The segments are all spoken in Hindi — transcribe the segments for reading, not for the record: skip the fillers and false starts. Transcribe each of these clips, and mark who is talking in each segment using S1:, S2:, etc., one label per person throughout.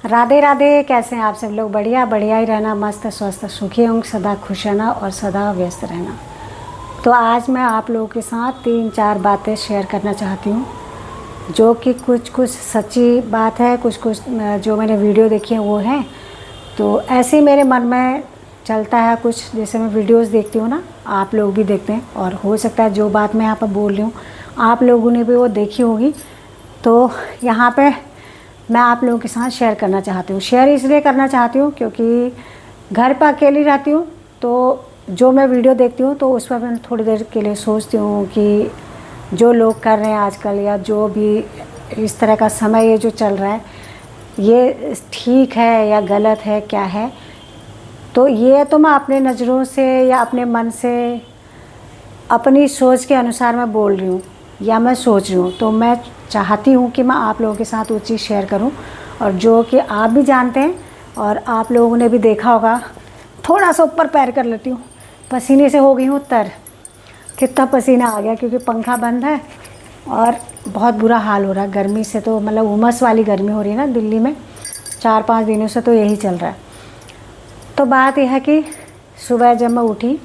S1: राधे राधे। कैसे हैं आप सब लोग? बढ़िया बढ़िया ही रहना, मस्त स्वस्थ सुखी होंगे, सदा खुश रहना और सदा व्यस्त रहना। तो आज मैं आप लोगों के साथ 3-4 बातें शेयर करना चाहती हूँ, जो कि कुछ कुछ सच्ची बात है, कुछ कुछ जो मैंने वीडियो देखी है वो है। तो ऐसे ही मेरे मन में चलता है कुछ, जैसे मैं वीडियोस देखती हूँ ना, आप लोग भी देखते हैं, और हो सकता है जो बात मैं यहाँ पर बोल रही हूँ आप लोगों ने भी वो देखी होगी। तो यहाँ पे मैं आप लोगों के साथ शेयर करना चाहती हूँ। शेयर इसलिए करना चाहती हूँ क्योंकि घर पर अकेली रहती हूँ, तो जो मैं वीडियो देखती हूँ तो उस पर मैं थोड़ी देर के लिए सोचती हूँ कि जो लोग कर रहे हैं आजकल, या जो भी इस तरह का समय ये जो चल रहा है, ये ठीक है या गलत है, क्या है। तो ये तो मैं अपने नज़रों से या अपने मन से, अपनी सोच के अनुसार मैं बोल रही हूँ या मैं सोच रही हूँ। तो मैं चाहती हूँ कि मैं आप लोगों के साथ वो चीज़ शेयर करूँ, और जो कि आप भी जानते हैं और आप लोगों ने भी देखा होगा। थोड़ा सा ऊपर पैर कर लेती हूँ, पसीने से हो गई हूँ तर। कितना पसीना आ गया क्योंकि पंखा बंद है और बहुत बुरा हाल हो रहा है गर्मी से। तो मतलब उमस वाली गर्मी हो रही है ना दिल्ली में, 4-5 दिनों से तो यही चल रहा है। तो बात यह है कि सुबह जब मैं उठी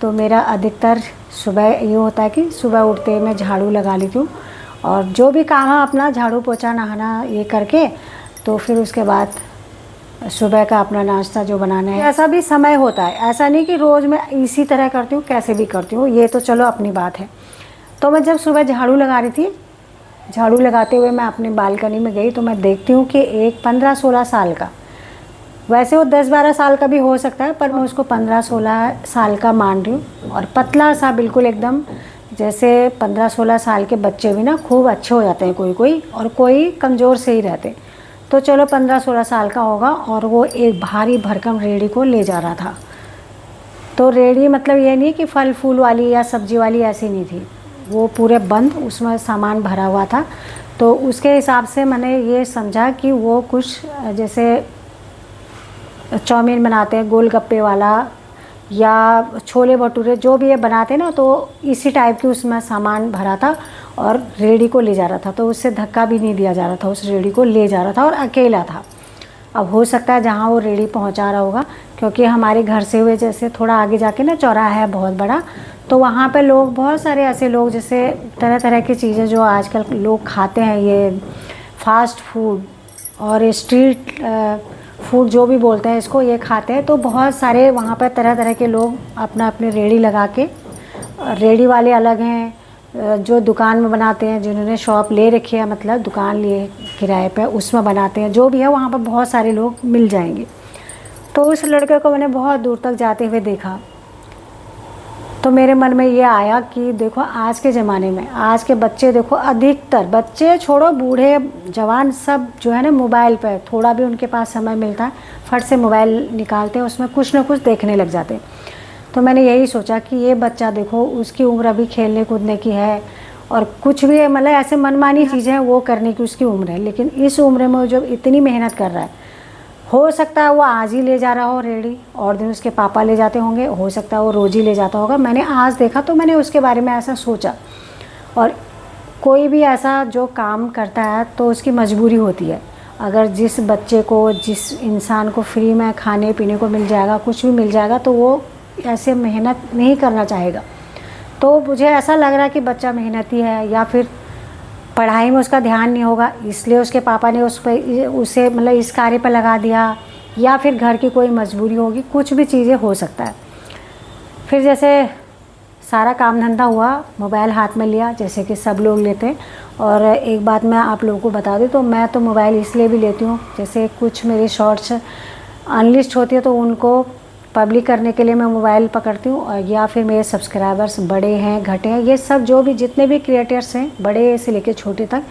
S1: तो मेरा अधिकतर सुबह ये होता है कि सुबह उठते ही मैं झाड़ू लगा लेती हूँ, और जो भी काम है अपना झाड़ू पोछा नहाना ये करके, तो फिर उसके बाद सुबह का अपना नाश्ता जो बनाना है। ऐसा भी समय होता है, ऐसा नहीं कि रोज़ मैं इसी तरह करती हूँ, कैसे भी करती हूँ, ये तो चलो अपनी बात है। तो मैं जब सुबह झाड़ू लगा रही थी, झाड़ू लगाते हुए मैं अपनी बालकनी में गई, तो मैं देखती हूँ कि एक 15-16 साल का, वैसे वो 10-12 साल का भी हो सकता है, पर मैं उसको 15-16 साल का मान रही हूँ। और पतला सा बिल्कुल एकदम, जैसे 15-16 साल के बच्चे भी ना खूब अच्छे हो जाते हैं कोई कोई, और कोई कमज़ोर से ही रहते। तो चलो 15-16 साल का होगा, और वो एक भारी भरकम रेहड़ी को ले जा रहा था। तो रेहड़ी मतलब ये नहीं कि फल फूल वाली या सब्जी वाली, ऐसी नहीं थी, वो पूरे बंद, उसमें सामान भरा हुआ था। तो उसके हिसाब से मैंने ये समझा कि वो कुछ जैसे चाउमीन बनाते हैं गोलगप्पे वाला, या छोले भटूरे जो भी ये बनाते हैं ना, तो इसी टाइप की उसमें सामान भरा था और रेहड़ी को ले जा रहा था। तो उससे धक्का भी नहीं दिया जा रहा था, उस रेहड़ी को ले जा रहा था और अकेला था। अब हो सकता है जहाँ वो रेहड़ी पहुँचा रहा होगा, क्योंकि हमारे घर से हुए जैसे थोड़ा आगे जाके ना चौराहा है बहुत बड़ा, तो वहाँ पे लोग, बहुत सारे ऐसे लोग जैसे तरह तरह की चीज़ें जो आजकल लोग खाते हैं, ये फास्ट फूड और स्ट्रीट फूड जो भी बोलते हैं इसको, ये खाते हैं। तो बहुत सारे वहाँ पर तरह तरह के लोग अपना अपनी रेहड़ी लगा के, रेहड़ी वाले अलग हैं, जो दुकान में बनाते हैं, जिन्होंने शॉप ले रखी है, मतलब दुकान लिए किराए पे, उसमें बनाते हैं, जो भी है वहाँ पर बहुत सारे लोग मिल जाएंगे। तो उस लड़के को मैंने बहुत दूर तक जाते हुए देखा, तो मेरे मन में ये आया कि देखो आज के ज़माने में आज के बच्चे, देखो अधिकतर बच्चे छोड़ो, बूढ़े जवान सब जो है ना मोबाइल पर, थोड़ा भी उनके पास समय मिलता है फट से मोबाइल निकालते हैं, उसमें कुछ ना कुछ देखने लग जाते हैं। तो मैंने यही सोचा कि ये बच्चा देखो, उसकी उम्र अभी खेलने कूदने की है, और कुछ भी मतलब ऐसे मनमानी चीज़ें हैं वो करने की उसकी उम्र है, लेकिन इस उम्र में जब इतनी मेहनत कर रहा है, हो सकता है वो आज ही ले जा रहा हो रेहड़ी, और दिन उसके पापा ले जाते होंगे, हो सकता है वो रोज़ ही ले जाता होगा। मैंने आज देखा तो मैंने उसके बारे में ऐसा सोचा। और कोई भी ऐसा जो काम करता है तो उसकी मजबूरी होती है। अगर जिस बच्चे को, जिस इंसान को फ्री में खाने पीने को मिल जाएगा, कुछ भी मिल जाएगा, तो वो ऐसे मेहनत नहीं करना चाहेगा। तो मुझे ऐसा लग रहा है कि बच्चा मेहनती है, या फिर पढ़ाई में उसका ध्यान नहीं होगा, इसलिए उसके पापा ने उसे मतलब इस कार्य पर लगा दिया, या फिर घर की कोई मजबूरी होगी, कुछ भी चीज़ें हो सकता है। फिर जैसे सारा काम धंधा हुआ, मोबाइल हाथ में लिया जैसे कि सब लोग लेते हैं। और एक बात मैं आप लोगों को बता दूं, तो मैं तो मोबाइल इसलिए भी लेती हूँ, जैसे कुछ मेरी शॉर्ट्स अनलिस्ट होती है तो उनको पब्लिक करने के लिए मैं मोबाइल पकड़ती हूँ, और या फिर मेरे सब्सक्राइबर्स बड़े हैं घटे हैं, ये सब जो भी जितने भी क्रिएटर्स हैं, बड़े से लेकर छोटे तक,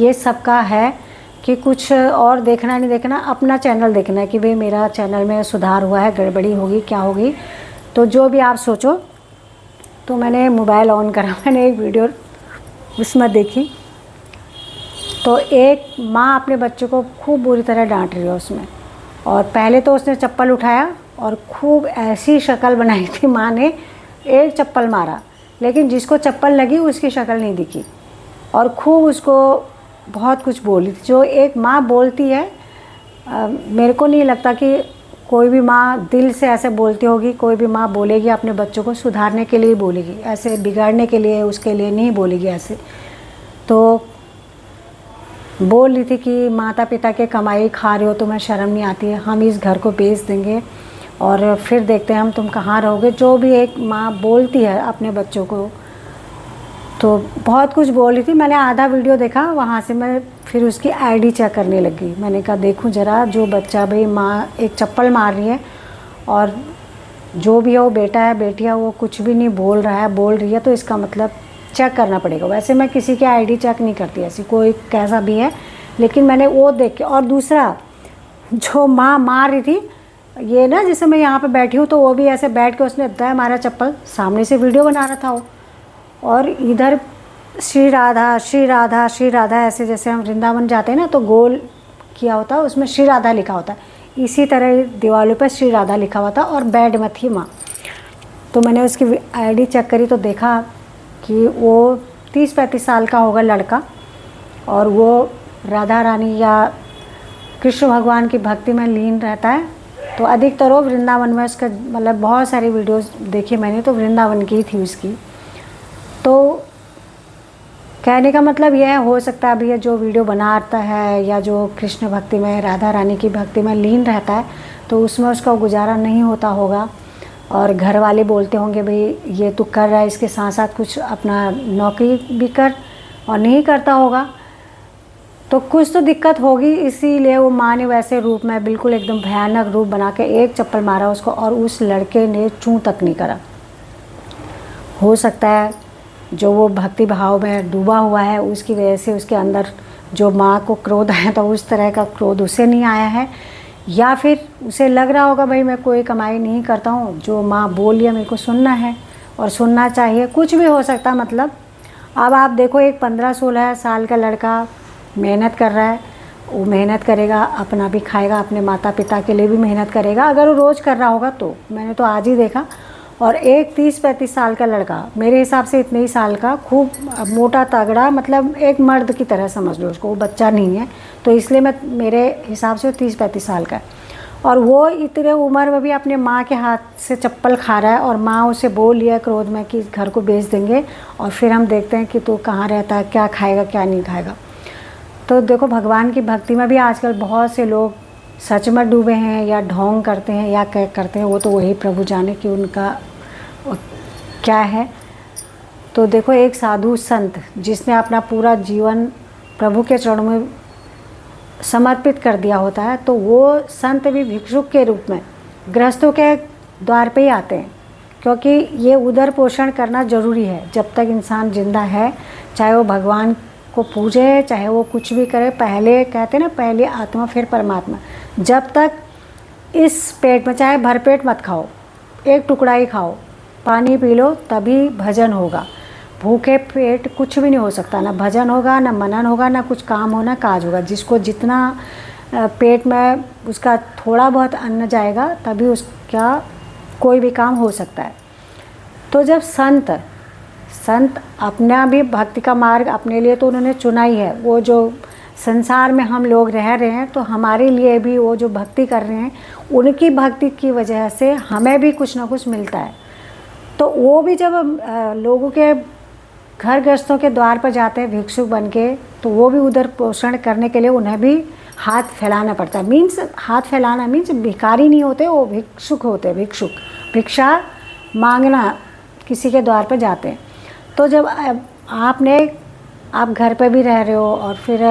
S1: ये सबका है कि कुछ और देखना नहीं देखना, अपना चैनल देखना है कि भाई मेरा चैनल में सुधार हुआ है, गड़बड़ी होगी, क्या होगी, तो जो भी आप सोचो। तो मैंने मोबाइल ऑन करा, मैंने एक वीडियो उसमें देखी, तो एक माँ अपने बच्चे को खूब बुरी तरह डांट रही है उसमें। और पहले तो उसने चप्पल उठाया और खूब ऐसी शक्ल बनाई थी माँ ने, एक चप्पल मारा, लेकिन जिसको चप्पल लगी उसकी शक्ल नहीं दिखी, और खूब उसको बहुत कुछ बोली, जो एक माँ बोलती है मेरे को नहीं लगता कि कोई भी माँ दिल से ऐसे बोलती होगी, कोई भी माँ बोलेगी अपने बच्चों को सुधारने के लिए बोलेगी, ऐसे बिगाड़ने के लिए उसके लिए नहीं बोलेगी ऐसे। तो बोल रही थी कि माता पिता के कमाई खा रहे हो, तुम्हें शर्म नहीं आती है, हम इस घर को बेच देंगे और फिर देखते हैं हम तुम कहाँ रहोगे। जो भी एक माँ बोलती है अपने बच्चों को, तो बहुत कुछ बोल रही थी। मैंने आधा वीडियो देखा, वहाँ से मैं फिर उसकी आईडी चेक करने लगी। मैंने कहा देखूं ज़रा, जो बच्चा भाई माँ एक चप्पल मार रही है और जो भी है वो बेटा है बेटी है, वो कुछ भी नहीं बोल रहा है बोल रही है, तो इसका मतलब चेक करना पड़ेगा। वैसे मैं किसी की आईडी चेक नहीं करती ऐसी, कोई कैसा भी है, लेकिन मैंने वो देख के। और दूसरा, जो माँ मार रही थी, ये ना जैसे मैं यहाँ पे बैठी हूँ तो वो भी ऐसे बैठ के उसने दाएं मारा चप्पल, सामने से वीडियो बना रहा था वो, और इधर श्री राधा श्री राधा श्री राधा, ऐसे जैसे हम वृंदावन जाते हैं ना तो गोल किया होता है, उसमें श्री राधा लिखा होता है, इसी तरह दीवारों पर श्री राधा लिखा हुआ था और बेड में थी माँ। तो मैंने उसकी आईडी चेक करी तो देखा कि वो 30-35 साल का होगा लड़का, और वो राधा रानी या कृष्ण भगवान की भक्ति में लीन रहता है। तो अधिकतर वो वृंदावन में, उसका मतलब बहुत सारी वीडियोस देखी मैंने, तो वृंदावन की थी उसकी। तो कहने का मतलब यह हो सकता है अभी ये जो वीडियो बनाता है या जो कृष्ण भक्ति में राधा रानी की भक्ति में लीन रहता है, तो उसमें उसका गुजारा नहीं होता होगा, और घर वाले बोलते होंगे भाई ये तू कर रहा है, इसके साथ साथ कुछ अपना नौकरी भी कर, और नहीं करता होगा तो कुछ तो दिक्कत होगी। इसीलिए वो माँ ने वैसे रूप में बिल्कुल एकदम भयानक रूप बना के एक चप्पल मारा उसको, और उस लड़के ने चूं तक नहीं करा। हो सकता है जो वो भक्ति भाव में डूबा हुआ है उसकी वजह से उसके अंदर जो माँ को क्रोध आया था उस तरह का क्रोध उसे नहीं आया है, या फिर उसे लग रहा होगा भाई मैं कोई कमाई नहीं करता हूँ, जो माँ बोल लिया मेरे को सुनना है और सुनना चाहिए। कुछ भी हो सकता। मतलब अब आप देखो, एक 15-16 साल का लड़का मेहनत कर रहा है, वो मेहनत करेगा, अपना भी खाएगा, अपने माता पिता के लिए भी मेहनत करेगा, अगर वो रोज़ कर रहा होगा तो। मैंने तो आज ही देखा। और एक 30-35 साल का लड़का, मेरे हिसाब से इतने ही साल का, खूब मोटा तगड़ा, मतलब एक मर्द की तरह समझ लो उसको, वो बच्चा नहीं है, तो इसलिए मैं मेरे हिसाब से 30-35 साल का है। और वो इतने उम्र में भी अपने माँ के हाथ से चप्पल खा रहा है, और माँ उसे बोल लिया क्रोध में कि घर को बेच देंगे और फिर हम देखते हैं कि तू कहाँ रहता है, क्या खाएगा क्या नहीं खाएगा। तो देखो, भगवान की भक्ति में भी आजकल बहुत से लोग सच में डूबे हैं, या ढोंग करते हैं या क्या करते हैं, वो तो वही प्रभु जाने कि उनका क्या है। तो देखो, एक साधु संत जिसने अपना पूरा जीवन प्रभु के चरणों में समर्पित कर दिया होता है, तो वो संत भी भिक्षुक के रूप में गृहस्थों के द्वार पे ही आते हैं, क्योंकि ये उदर पोषण करना ज़रूरी है जब तक इंसान जिंदा है। चाहे वो भगवान को पूजे, चाहे वो कुछ भी करे, पहले कहते हैं ना, पहले आत्मा फिर परमात्मा। जब तक इस पेट में, चाहे भरपेट मत खाओ, एक टुकड़ा ही खाओ, पानी पी लो, तभी भजन होगा। भूखे पेट कुछ भी नहीं हो सकता, ना भजन होगा, ना मनन होगा, ना कुछ काम होना काज होगा। जिसको जितना पेट में उसका थोड़ा बहुत अन्न जाएगा तभी उसका कोई भी काम हो सकता है। तो जब संत अपना भी भक्ति का मार्ग अपने लिए तो उन्होंने चुना ही है। वो जो संसार में हम लोग रह रहे हैं, तो हमारे लिए भी वो जो भक्ति कर रहे हैं, उनकी भक्ति की वजह से हमें भी कुछ ना कुछ मिलता है। तो वो भी जब लोगों के घर गृहस्थों के द्वार पर जाते हैं भिक्षुक बन के, तो वो भी उधर पोषण करने के लिए उन्हें भी हाथ फैलाना पड़ता है। मीन्स हाथ फैलाना मीन्स भिखारी नहीं होते, वो भिक्षुक होते हैं। भिक्षुक, भिक्षा मांगना, किसी के द्वार पर जाते हैं। तो जब आप घर पे भी रह रहे हो, और फिर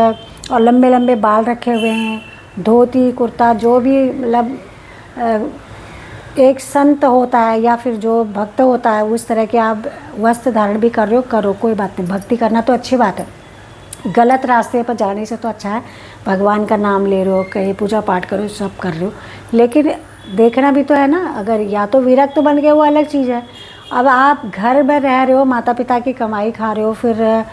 S1: और लंबे लंबे बाल रखे हुए हैं, धोती कुर्ता, जो भी मतलब एक संत होता है या फिर जो भक्त होता है, उस तरह के आप वस्त्र धारण भी कर रहे हो, करो, कोई बात नहीं। भक्ति करना तो अच्छी बात है, गलत रास्ते पर जाने से तो अच्छा है। भगवान का नाम ले रहे हो, कहीं पूजा पाठ करो, सब कर रहे हो, लेकिन देखना भी तो है ना। अगर या तो विरक्त बन गए, वो अलग चीज़ है। अब आप घर में रह रहे हो, माता पिता की कमाई खा रहे हो, फिर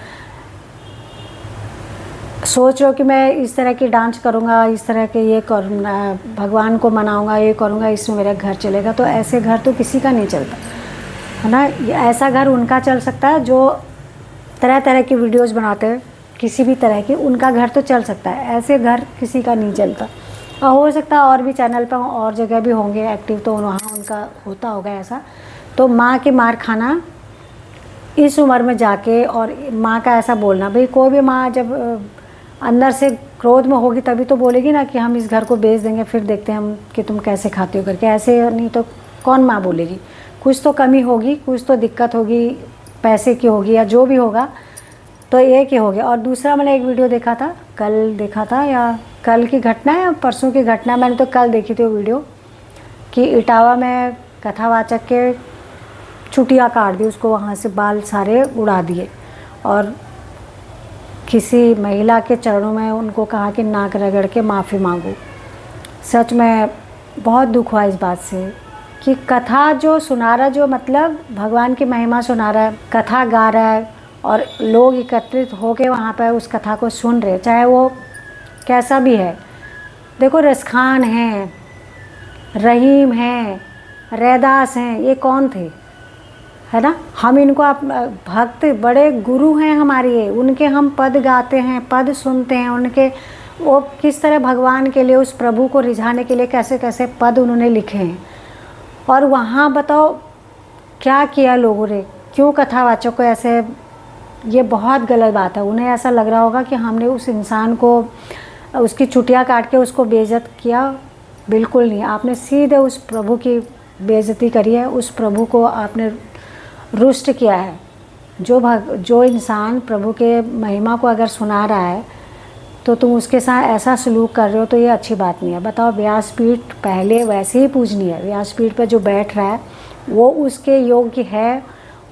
S1: सोच रहे हो कि मैं इस तरह की डांस करूँगा, इस तरह के ये करूँगा, भगवान को मनाऊँगा, ये करूँगा, इसमें मेरा घर चलेगा। तो ऐसे घर तो किसी का नहीं चलता है ना। ऐसा घर उनका चल सकता है जो तरह तरह की वीडियोस बनाते हैं, किसी भी तरह की, उनका घर तो चल सकता है। ऐसे घर किसी का नहीं चलता। हो सकता है और भी चैनल पर और जगह भी होंगे एक्टिव, तो वहाँ उनका होता होगा ऐसा। तो माँ के मार खाना इस उम्र में जाके, और माँ का ऐसा बोलना, भाई कोई भी माँ जब अंदर से क्रोध में होगी तभी तो बोलेगी ना कि हम इस घर को बेच देंगे, फिर देखते हैं हम कि तुम कैसे खाते हो करके। ऐसे नहीं तो कौन माँ बोलेगी, कुछ तो कमी होगी, कुछ तो दिक्कत होगी, पैसे की होगी या जो भी होगा, तो एक ही हो गया। और दूसरा मैंने एक वीडियो देखा था, कल देखा था, या कल की घटना है या परसों की घटना, मैंने तो कल देखी थी वो वीडियो, कि इटावा में कथावाचक के चुटिया काट दी, उसको वहाँ से बाल सारे उड़ा दिए, और किसी महिला के चरणों में उनको कहा कि नाक रगड़ के माफ़ी मांगो। सच में बहुत दुख हुआ इस बात से कि कथा जो सुना रहा, जो मतलब भगवान की महिमा सुना रहा है, कथा गा रहा है, और लोग एकत्रित होकर वहाँ पर उस कथा को सुन रहे, चाहे वो कैसा भी है। देखो रसखान हैं, रहीम हैं, रैदास हैं, ये कौन थे, है ना। हम इनको आप भक्त, बड़े गुरु हैं हमारे ये, उनके हम पद गाते हैं, पद सुनते हैं उनके। वो किस तरह भगवान के लिए, उस प्रभु को रिझाने के लिए कैसे कैसे पद उन्होंने लिखे हैं। और वहाँ बताओ क्या किया लोगों ने, क्यों कथावाचक को ऐसे, ये बहुत गलत बात है। उन्हें ऐसा लग रहा होगा कि हमने उस इंसान को, उसकी चुटिया काट के उसको बेइज्जत किया। बिल्कुल नहीं, आपने सीधे उस प्रभु की बेइज्जती करी है, उस प्रभु को आपने रुष्ट किया है। जो इंसान प्रभु के महिमा को अगर सुना रहा है तो तुम उसके साथ ऐसा सलूक कर रहे हो, तो ये अच्छी बात नहीं है। बताओ, व्यासपीठ पहले वैसे ही पूजनीय है, व्यासपीठ पर जो बैठ रहा है वो उसके योग्य है,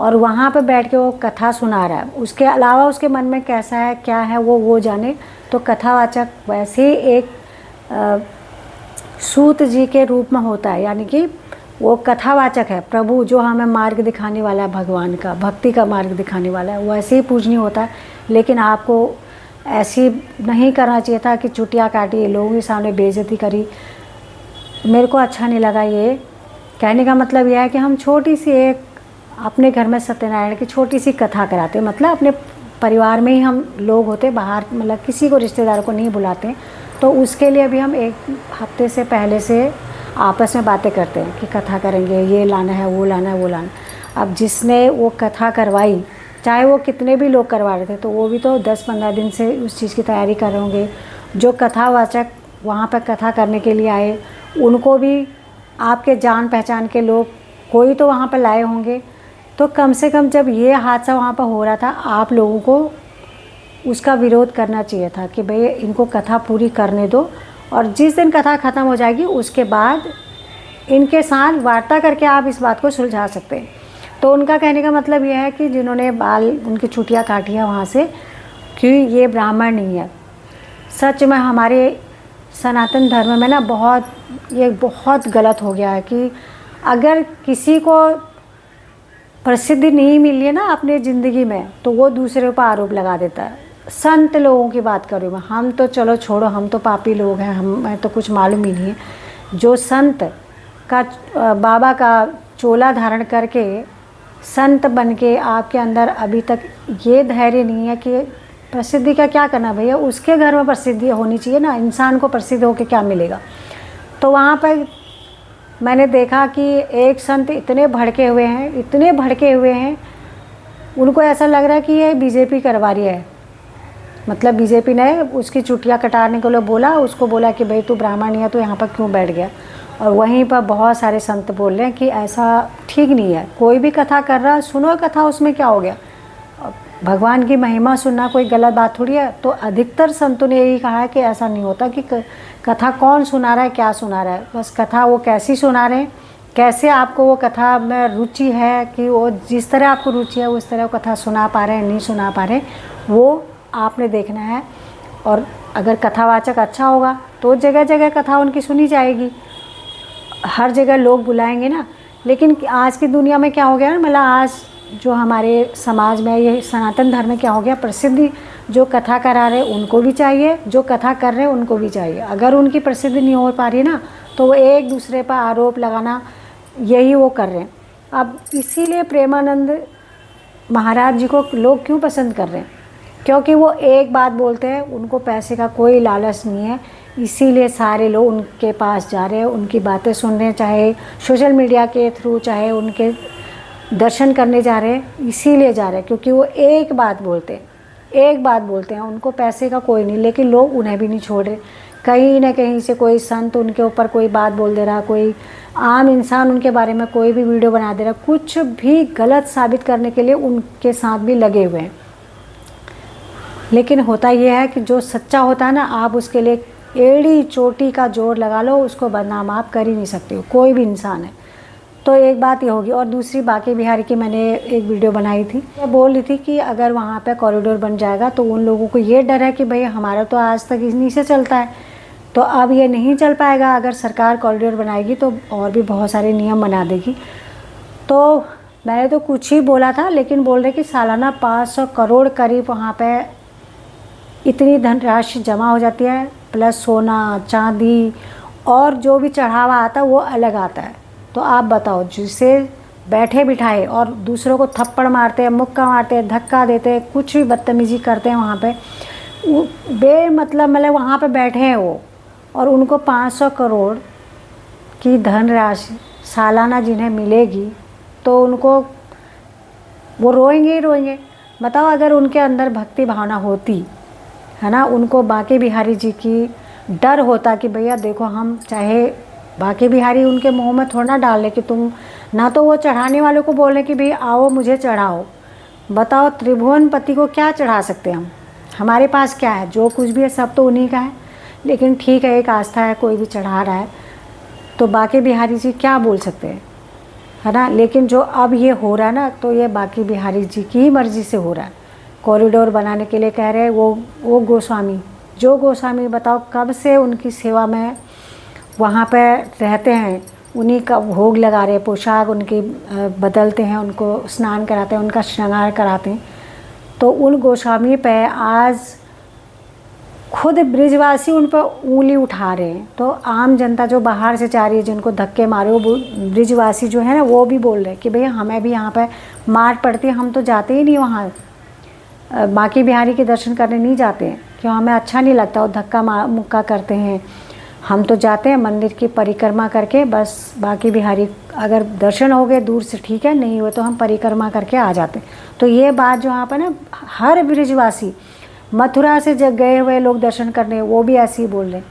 S1: और वहाँ पर बैठ के वो कथा सुना रहा है। उसके अलावा उसके मन में कैसा है, क्या है, वो जाने। तो कथावाचक वैसे ही एक सूत जी के रूप में होता है, यानी कि वो कथावाचक है, प्रभु जो हमें मार्ग दिखाने वाला है, भगवान का भक्ति का मार्ग दिखाने वाला है, वैसे ही पूजनीय होता है। लेकिन आपको ऐसी नहीं करना चाहिए था कि चुटिया काटी, लोगों के सामने बेइज्जती करी। मेरे को अच्छा नहीं लगा। ये कहने का मतलब यह है कि हम छोटी सी एक अपने घर में सत्यनारायण की छोटी सी कथा कराते, मतलब अपने परिवार में ही हम लोग होते, बाहर मतलब किसी को, रिश्तेदारों को नहीं बुलाते। तो उसके लिए भी हम एक हफ्ते से पहले से आपस में बातें करते हैं कि कथा करेंगे, ये लाना है, वो लाना है, वो लाना। अब जिसने वो कथा करवाई, चाहे वो कितने भी लोग करवा रहे थे, तो वो भी तो 10-15 दिन से उस चीज़ की तैयारी कर रहे होंगे। जो कथावाचक वहाँ पर कथा करने के लिए आए, उनको भी आपके जान पहचान के लोग कोई तो वहाँ पर लाए होंगे। तो कम से कम जब ये हादसा वहाँ पर हो रहा था, आप लोगों को उसका विरोध करना चाहिए था कि भाई इनको कथा पूरी करने दो, और जिस दिन कथा ख़त्म हो जाएगी उसके बाद इनके साथ वार्ता करके आप इस बात को सुलझा सकते हैं। तो उनका कहने का मतलब यह है कि जिन्होंने बाल, उनकी चुटिया काटी है वहाँ से, कि ये ब्राह्मण नहीं है। सच में हमारे सनातन धर्म में ना बहुत गलत हो गया है कि अगर किसी को प्रसिद्धि नहीं मिली है ना अपने ज़िंदगी में, तो वो दूसरे पर आरोप लगा देता है। संत लोगों की बात करूँ मैं, हम तो चलो छोड़ो, हम तो पापी लोग हैं, हमें तो कुछ मालूम ही नहीं है। जो संत का, बाबा का चोला धारण करके संत बन के आपके अंदर अभी तक ये धैर्य नहीं है कि प्रसिद्धि का क्या करना भैया, उसके घर में प्रसिद्धि होनी चाहिए ना, इंसान को प्रसिद्ध होकर क्या मिलेगा। तो वहाँ पर मैंने देखा कि एक संत इतने भड़के हुए हैं, उनको ऐसा लग रहा है कि ये बीजेपी करवा रही है। मतलब बीजेपी ने उसकी चुटिया कटाने को लोग बोला, उसको बोला कि भाई तू ब्राह्मण नहीं है, तो यहाँ पर क्यों बैठ गया। और वहीं पर बहुत सारे संत बोल रहे हैं कि ऐसा ठीक नहीं है, कोई भी कथा कर रहा है, सुनो कथा, उसमें क्या हो गया। भगवान की महिमा सुनना कोई गलत बात थोड़ी है। तो अधिकतर संतों ने यही कहा है कि ऐसा नहीं होता कि कथा कौन सुना रहा है, क्या सुना रहा है, बस कथा वो कैसी सुना रहे हैं, कैसे आपको वो कथा में रुचि है, कि वो जिस तरह आपको रुचि है उस तरह वो कथा सुना पा रहे हैं, नहीं सुना पा रहे, वो आपने देखना है। और अगर कथावाचक अच्छा होगा तो जगह जगह कथा उनकी सुनी जाएगी, हर जगह लोग बुलाएंगे ना। लेकिन आज की दुनिया में क्या हो गया, मतलब आज जो हमारे समाज में ये सनातन धर्म में क्या हो गया, प्रसिद्धि जो कथा करा रहे उनको भी चाहिए, जो कथा कर रहे हैं उनको भी चाहिए। अगर उनकी प्रसिद्धि नहीं हो पा रही ना, तो वो एक दूसरे पर आरोप लगाना, यही वो कर रहे हैं। अब इसीलिए प्रेमानंद महाराज जी को लोग क्यों पसंद कर रहे हैं, क्योंकि वो एक बात बोलते हैं, उनको पैसे का कोई लालच नहीं है। इसीलिए सारे लोग उनके पास जा रहे हैं, उनकी बातें सुन रहे हैं, चाहे सोशल मीडिया के थ्रू, चाहे उनके दर्शन करने जा रहे हैं। इसीलिए जा रहे हैं क्योंकि वो एक बात बोलते हैं, उनको पैसे का कोई नहीं, लेकिन लोग उन्हें भी नहीं छोड़ रहे। कहीं ना कहीं से कोई संत उनके ऊपर कोई बात बोल दे रहा, कोई आम इंसान उनके बारे में कोई भी वीडियो बना दे रहा, कुछ भी गलत साबित करने के लिए उनके साथ भी लगे हुए हैं। लेकिन होता यह है कि जो सच्चा होता है ना, आप उसके लिए एड़ी चोटी का जोर लगा लो, उसको बदनाम आप कर ही नहीं सकते हो, कोई भी इंसान है। तो एक बात ये होगी। और दूसरी, बांके बिहारी की मैंने एक वीडियो बनाई थी, मैं बोल रही थी कि अगर वहाँ पे कॉरिडोर बन जाएगा तो उन लोगों को ये डर है कि भाई हमारा तो आज तक इन्हीं से चलता है, तो अब ये नहीं चल पाएगा। अगर सरकार कॉरिडोर बनाएगी तो और भी बहुत सारे नियम बना देगी। तो मैंने तो कुछ ही बोला था, लेकिन बोल रहे कि सालाना 500 करोड़ करीब वहाँ पे इतनी धनराशि जमा हो जाती है, प्लस सोना चांदी और जो भी चढ़ावा आता है वो अलग आता है। तो आप बताओ, जिसे बैठे बिठाए और दूसरों को थप्पड़ मारते हैं, मुक्का मारते हैं, धक्का देते हैं, कुछ भी बदतमीजी करते हैं वहाँ पे, मतलब वहाँ पे बैठे हैं वो, और उनको 500 करोड़ की धनराशि सालाना जिन्हें मिलेगी तो उनको वो रोएंगे ही रोएंगे। बताओ, अगर उनके अंदर भक्ति भावना होती है ना, उनको बांके बिहारी जी की डर होता कि भैया देखो, हम चाहे बांके बिहारी उनके मुंह में थोड़ा ना डाल ले कि तुम, ना तो वो चढ़ाने वालों को बोल रहे कि भाई आओ मुझे चढ़ाओ। बताओ, त्रिभुवनपति को क्या चढ़ा सकते हैं हम? हमारे पास क्या है? जो कुछ भी है सब तो उन्हीं का है। लेकिन ठीक है, एक आस्था है, कोई भी चढ़ा रहा है, तो बांके बिहारी जी क्या बोल सकते हैं, है ना। लेकिन जो अब ये हो रहा है ना, तो ये बांके बिहारी जी की ही मर्ज़ी से हो रहा है। कॉरिडोर बनाने के लिए कह रहे हैं वो गोस्वामी, जो गोस्वामी बताओ कब से उनकी सेवा में वहाँ पे रहते हैं, उन्हीं का भोग लगा रहे, पोशाक उनकी बदलते हैं, उनको स्नान कराते हैं, उनका श्रृंगार कराते हैं। तो उन गोस्वामी पे आज खुद ब्रिजवासी उन पर उंगली उठा रहे हैं। तो आम जनता जो बाहर से जा रही है, जिनको धक्के मारे, वो ब्रिजवासी जो है ना, वो भी बोल रहे हैं कि भैया हमें भी यहाँ पे मार पड़ती है, हम तो जाते ही नहीं वहाँ, बांके बिहारी के दर्शन करने नहीं जाते हैं, क्यों? हमें अच्छा नहीं लगता, वो धक्का मुक्का करते हैं। हम तो जाते हैं मंदिर की परिक्रमा करके, बस बांके बिहारी अगर दर्शन हो गए दूर से ठीक है, नहीं हुए तो हम परिक्रमा करके आ जाते हैं। तो ये बात जो यहाँ पर ना, हर ब्रिजवासी, मथुरा से जब गए हुए लोग दर्शन करने, वो भी ऐसे ही बोल रहे हैं।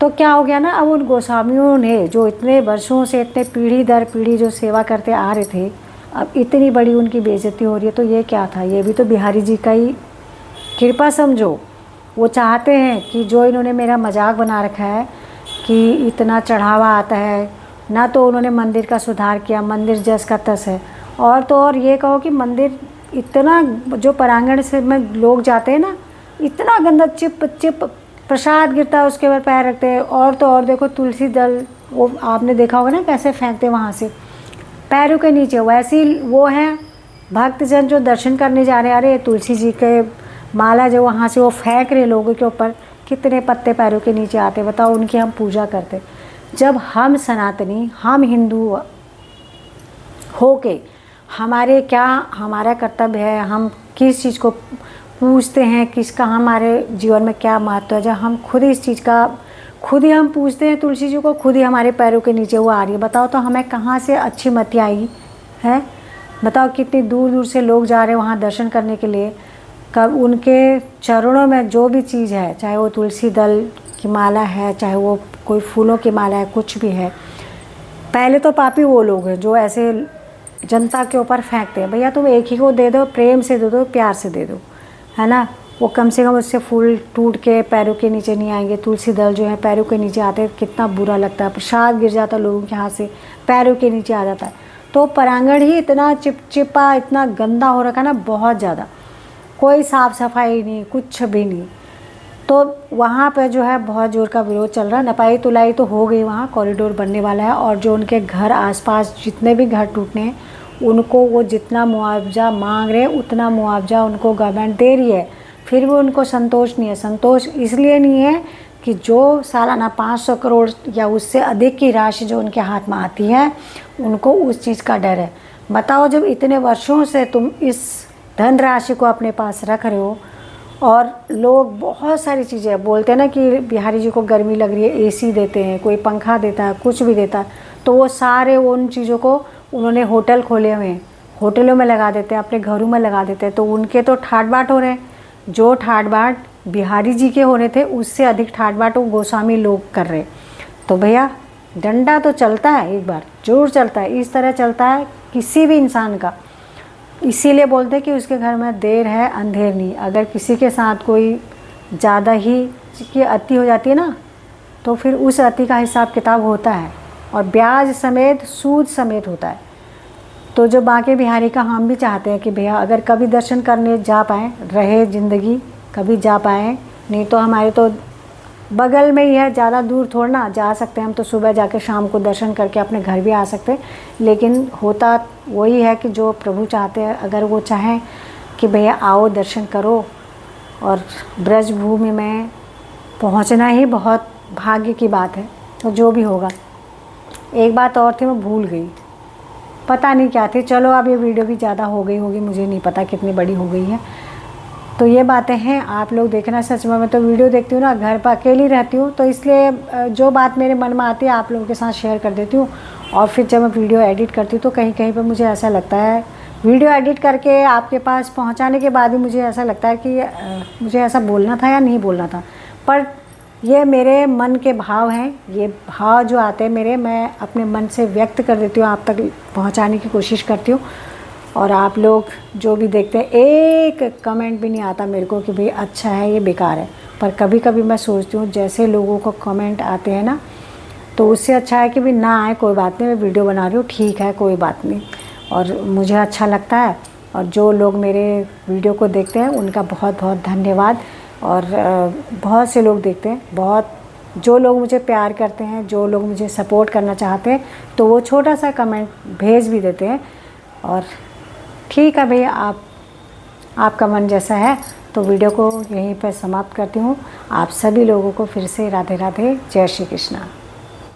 S1: तो क्या हो गया ना, अब उन गोस्वामियों ने जो इतने वर्षों से, इतने पीढ़ी दर पीढ़ी जो सेवा करते आ रहे थे, अब इतनी बड़ी उनकी बेइज्जती हो रही है। तो ये क्या था? ये भी तो बिहारी जी का ही कृपा समझो। वो चाहते हैं कि जो इन्होंने मेरा मजाक बना रखा है कि इतना चढ़ावा आता है, ना तो उन्होंने मंदिर का सुधार किया, मंदिर जस का तस है। और तो और ये कहो कि मंदिर इतना, जो प्रांगण से में लोग जाते हैं ना, इतना गंदा चिप चिप प्रसाद गिरता है, उसके ऊपर पैर रखते हैं। और तो और देखो, तुलसी दल, वो आपने देखा होगा ना कैसे फेंकते हैं वहाँ से पैरों के नीचे। वैसे ही वो हैं भक्तजन जो दर्शन करने जा रहे हैं, अरे तुलसी जी के माला जो वहाँ से वो फेंक रहे लोगों के ऊपर, कितने पत्ते पैरों के नीचे आते। बताओ, उनकी हम पूजा करते। जब हम सनातनी, हम हिंदू होके हमारा कर्तव्य है, हम किस चीज़ को पूछते हैं, किसका हमारे जीवन में क्या महत्व है, जब हम खुद इस चीज़ का खुद ही हम पूछते हैं तुलसी जी को, खुद ही हमारे पैरों के नीचे वो आ रही है। बताओ, तो हमें कहाँ से अच्छी मति आएगी है? बताओ, कितनी दूर दूर से लोग जा रहे हैं वहाँ दर्शन करने के लिए। कब उनके चरणों में जो भी चीज़ है, चाहे वो तुलसी दल की माला है, चाहे वो कोई फूलों की माला है, कुछ भी है, पहले तो पापी वो लोग हैं जो ऐसे जनता के ऊपर फेंकते हैं। भैया तुम एक ही को दे दो, प्रेम से दे दो, प्यार से दे दो, है ना। वो कम से कम उससे फूल टूट के पैरों के नीचे नहीं आएंगे। तुलसी दल जो है पैरों के नीचे आते हैं, कितना बुरा लगता है। प्रसाद गिर जाता है लोगों के हाथ से, पैरों के नीचे आ जाता है। तो प्रांगण ही इतना चिपचिपा, इतना गंदा हो रखा ना, बहुत ज़्यादा, कोई साफ़ सफाई नहीं, कुछ भी नहीं। तो वहाँ पर जो है बहुत ज़ोर का विरोध चल रहा है। नपाई तुलाई तो हो गई, वहाँ कॉरिडोर बनने वाला है। और जो उनके घर आसपास जितने भी घर टूटने हैं, उनको वो जितना मुआवजा मांग रहे हैं उतना मुआवजा उनको गवर्नमेंट दे रही है, फिर भी उनको संतोष नहीं है। संतोष इसलिए नहीं है कि जो सालाना 500 करोड़ या उससे अधिक की राशि जो उनके हाथ में आती है, उनको उस चीज़ का डर है। बताओ, जब इतने वर्षों से तुम इस धनराशि को अपने पास रख रहे हो और लोग बहुत सारी चीज़ें बोलते हैं ना कि बिहारी जी को गर्मी लग रही है, एसी देते हैं, कोई पंखा देता है, कुछ भी देता है, तो वो सारे उन चीज़ों को उन्होंने होटल खोले हुए हैं, होटलों में लगा देते हैं, अपने घरों में लगा देते हैं, तो उनके तो ठाट बाट हो रहे हैं। जो ठाट बाट बिहारी जी के होने थे उससे अधिक ठाट बाट वो गोस्वामी लोग कर रहे। तो भैया डंडा तो चलता है, एक बार जरूर चलता है, इस तरह चलता है किसी भी इंसान का। इसीलिए बोलते हैं कि उसके घर में देर है अंधेर नहीं। अगर किसी के साथ कोई ज़्यादा ही की अति हो जाती है ना, तो फिर उस अति का हिसाब किताब होता है, और ब्याज समेत सूद समेत होता है। तो जो बांके बिहारी का हम भी चाहते हैं कि भैया अगर कभी दर्शन करने जा पाएँ, रहे ज़िंदगी कभी जा पाएँ, नहीं तो हमारे तो बगल में ही है, ज़्यादा दूर थोड़ा ना जा सकते हैं हम, तो सुबह जाके शाम को दर्शन करके अपने घर भी आ सकते हैं। लेकिन होता वही है कि जो प्रभु चाहते हैं, अगर वो चाहें कि भैया आओ दर्शन करो, और ब्रज भूमि में पहुंचना ही बहुत भाग्य की बात है। तो जो भी होगा, एक बात और थी, मैं भूल गई, पता नहीं क्या थी। चलो अब ये वीडियो भी ज़्यादा हो गई होगी, मुझे नहीं पता कितनी बड़ी हो गई है। तो ये बातें हैं, आप लोग देखना। सच में मैं तो वीडियो देखती हूँ ना, घर पर अकेली रहती हूँ, तो इसलिए जो बात मेरे मन में आती है आप लोगों के साथ शेयर कर देती हूँ। और फिर जब मैं वीडियो एडिट करती हूँ तो कहीं कहीं पर मुझे ऐसा लगता है, वीडियो एडिट करके आपके पास पहुँचाने के बाद भी मुझे ऐसा लगता है कि मुझे ऐसा बोलना था या नहीं बोलना था। पर ये मेरे मन के भाव हैं, ये भाव जो आते हैं मेरे, मैं अपने मन से व्यक्त कर देती हूँ, आप तक पहुँचाने की कोशिश करती हूँ। और आप लोग जो भी देखते हैं, एक कमेंट भी नहीं आता मेरे को कि भाई अच्छा है, ये बेकार है। पर कभी कभी मैं सोचती हूँ जैसे लोगों को कमेंट आते हैं ना, तो उससे अच्छा है कि भाई ना आए, कोई बात नहीं, मैं वीडियो बना रही हूँ, ठीक है, कोई बात नहीं। और मुझे अच्छा लगता है, और जो लोग मेरे वीडियो को देखते हैं उनका बहुत बहुत धन्यवाद। और बहुत से लोग देखते हैं, बहुत जो लोग मुझे प्यार करते हैं, जो लोग मुझे सपोर्ट करना चाहते हैं, तो वो छोटा सा कमेंट भेज भी देते हैं। और ठीक है भैया, आपका मन जैसा है। तो वीडियो को यहीं पर समाप्त करती हूँ। आप सभी लोगों को फिर से राधे राधे, जय श्री कृष्णा।